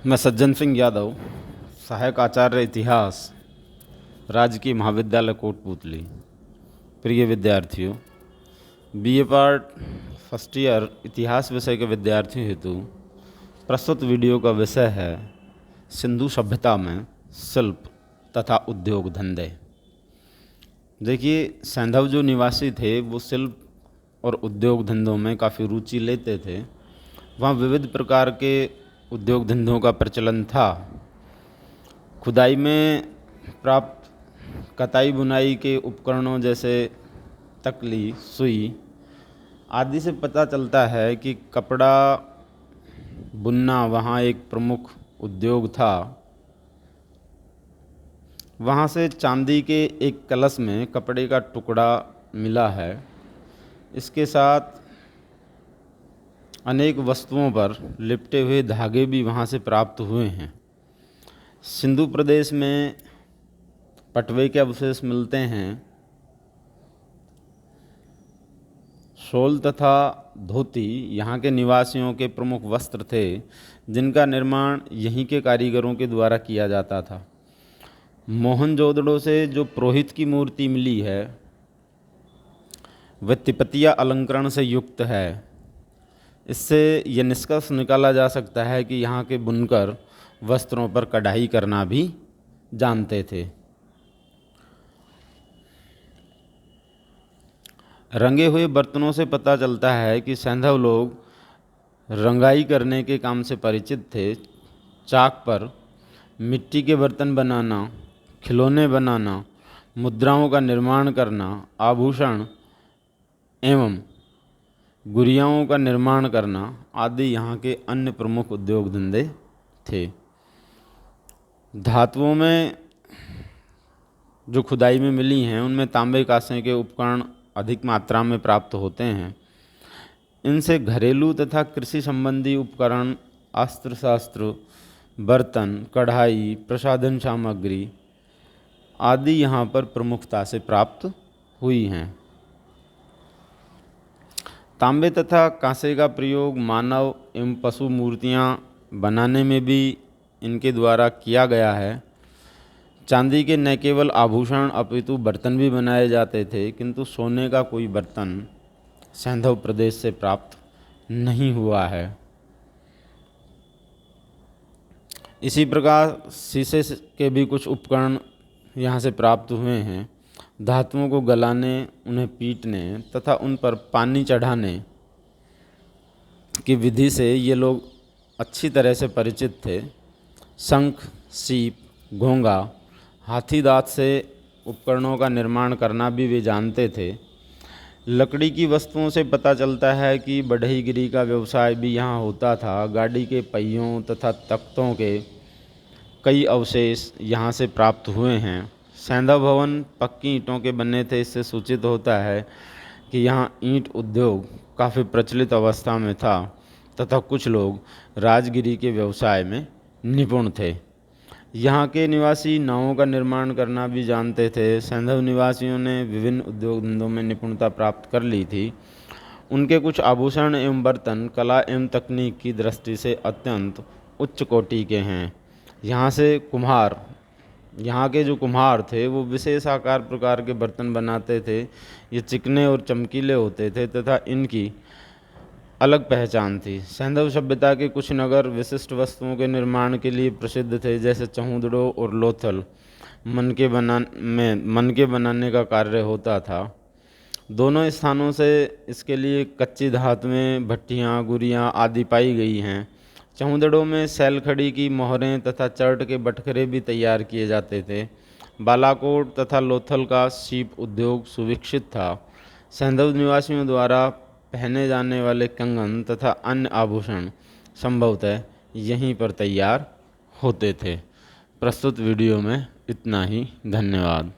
मैं सज्जन सिंह यादव, सहायक आचार्य इतिहास, राजकीय महाविद्यालय कोटपूतली। प्रिय विद्यार्थियों, बीए पार्ट फर्स्ट ईयर इतिहास विषय के विद्यार्थियों हेतु प्रस्तुत वीडियो का विषय है सिंधु सभ्यता में शिल्प तथा उद्योग धंधे। देखिए, सैंधव जो निवासी थे वो शिल्प और उद्योग धंधों में काफ़ी रुचि लेते थे। वहाँ विविध प्रकार के उद्योग धंधों का प्रचलन था। खुदाई में प्राप्त कताई बुनाई के उपकरणों जैसे तकली, सुई आदि से पता चलता है कि कपड़ा बुनना वहाँ एक प्रमुख उद्योग था। वहाँ से चांदी के एक कलश में कपड़े का टुकड़ा मिला है। इसके साथ अनेक वस्तुओं पर लिपटे हुए धागे भी वहाँ से प्राप्त हुए हैं। सिंधु प्रदेश में पटवे के अवशेष मिलते हैं। शॉल तथा धोती यहाँ के निवासियों के प्रमुख वस्त्र थे, जिनका निर्माण यहीं के कारीगरों के द्वारा किया जाता था। मोहनजोदड़ो से जो पुरोहित की मूर्ति मिली है वह तिपतिया अलंकरण से युक्त है। इससे यह निष्कर्ष निकाला जा सकता है कि यहाँ के बुनकर वस्त्रों पर कढ़ाई करना भी जानते थे। रंगे हुए बर्तनों से पता चलता है कि सैंधव लोग रंगाई करने के काम से परिचित थे। चाक पर मिट्टी के बर्तन बनाना, खिलौने बनाना, मुद्राओं का निर्माण करना, आभूषण एवं गुड़ियाओं का निर्माण करना आदि यहाँ के अन्य प्रमुख उद्योग धंधे थे। धातुओं में जो खुदाई में मिली हैं उनमें तांबे कांसे के उपकरण अधिक मात्रा में प्राप्त होते हैं। इनसे घरेलू तथा कृषि संबंधी उपकरण, अस्त्र शस्त्र, बर्तन, कढ़ाई, प्रसाधन सामग्री आदि यहाँ पर प्रमुखता से प्राप्त हुई हैं। तांबे तथा कांसे का प्रयोग मानव एवं पशु मूर्तियाँ बनाने में भी इनके द्वारा किया गया है। चांदी के न केवल आभूषण अपितु बर्तन भी बनाए जाते थे, किंतु सोने का कोई बर्तन सैंधव प्रदेश से प्राप्त नहीं हुआ है। इसी प्रकार शीशे के भी कुछ उपकरण यहाँ से प्राप्त हुए हैं। धातुओं को गलाने, उन्हें पीटने तथा उन पर पानी चढ़ाने की विधि से ये लोग अच्छी तरह से परिचित थे। शंख, सीप, घोंगा, हाथी दांत से उपकरणों का निर्माण करना भी वे जानते थे। लकड़ी की वस्तुओं से पता चलता है कि बढ़ईगिरी का व्यवसाय भी यहाँ होता था। गाड़ी के पहियों तथा तख्तों के कई अवशेष यहाँ से प्राप्त हुए हैं। सैंधव भवन पक्की ईंटों के बने थे। इससे सूचित होता है कि यहाँ ईंट उद्योग काफ़ी प्रचलित अवस्था में था तथा कुछ लोग राजगिरी के व्यवसाय में निपुण थे। यहाँ के निवासी नावों का निर्माण करना भी जानते थे। सैंधव निवासियों ने विभिन्न उद्योग धंधों में निपुणता प्राप्त कर ली थी। उनके कुछ आभूषण एवं बर्तन कला एवं तकनीक की दृष्टि से अत्यंत उच्च कोटि के हैं। यहाँ के जो कुम्हार थे वो विशेष आकार प्रकार के बर्तन बनाते थे। ये चिकने और चमकीले होते थे तथा इनकी अलग पहचान थी। सैंधव सभ्यता के कुछ नगर विशिष्ट वस्तुओं के निर्माण के लिए प्रसिद्ध थे, जैसे चहुंदड़ो और लोथल। मन के बनाने का कार्य होता था। दोनों स्थानों से इसके लिए कच्ची धातुएं, भट्टियाँ, गुड़ियाँ आदि पाई गई हैं। चहुंदड़ों में सैलखड़ी की मोहरें तथा चर्ट के बटखरे भी तैयार किए जाते थे। बालाकोट तथा लोथल का सीप उद्योग सुविकसित था। सैंधव निवासियों द्वारा पहने जाने वाले कंगन तथा अन्य आभूषण संभवतः यहीं पर तैयार होते थे। प्रस्तुत वीडियो में इतना ही। धन्यवाद।